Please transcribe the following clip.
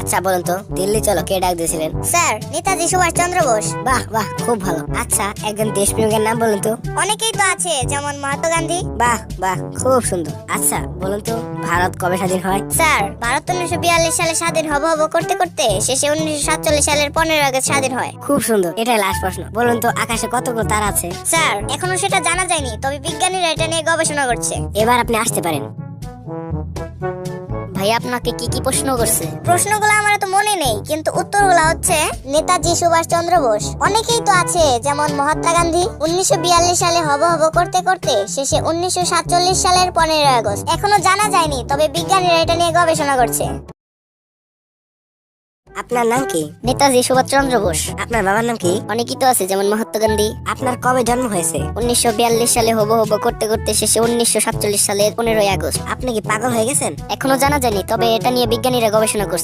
আচ্ছা বলুন তো, দিল্লি চলো কে ডাক দিয়েছিলেন? স্যার, নেতাজি সুভাষচন্দ্র বোস। বাহ বাহ, খুব ভালো। আচ্ছা, একজন দেশপ্রেমিকের নাম বলুন তো। অনেকেই তো আছে, যেমন মহাত্মা গান্ধী। বাহ বাহ, খুব সুন্দর। আচ্ছা বলুন তো, ভারত কবে স্বাধীন হয়? স্যার, ভারত 1942 সালে স্বাধীন হব হব করতে করতে শেষে 1947 সালের 15 আগস্ট স্বাধীন হয়। খুব সুন্দর। এটাই লাস্ট প্রশ্ন। বলুন তো, আকাশে কতগুলো তারা আছে? স্যার, এখনো সেটা জানা যায়নি, তবে বিজ্ঞানীরা এটা নিয়ে গবেষণা করছে। এবার আপনি আসতে পারেন। ভাই, আপনাকে কি কি প্রশ্ন করছে? প্রশ্নগুলো আমার তো মনে নেই, কিন্তু উত্তরগুলো হচ্ছে নেতাজি সুভাষচন্দ্র বোস। অনেকেই তো আছে, যেমন মহাত্মা গান্ধী। 1942 সালে হব হব করতে করতে শেষে 1947 সালের 15 আগস্ট। এখনো জানা যায়নি, তবে বিজ্ঞানীরা এটা নিয়ে গবেষণা করছে। আপনার নাম কি? নেতাজি সুভাষচন্দ্র বোস। আপনার বাবার নাম কি? অনেকেই তো আছে, যেমন মহাত্মা গান্ধী। আপনার কবে জন্ম হয়েছে? 1942 সালে হব হব করতে করতে শেষে 1947 সালের 15 আগস্ট। আপনি কি পাগল হয়ে গেছেন? এখনো জানা যায়নি, তবে এটা নিয়ে বিজ্ঞানীরা গবেষণা করছে।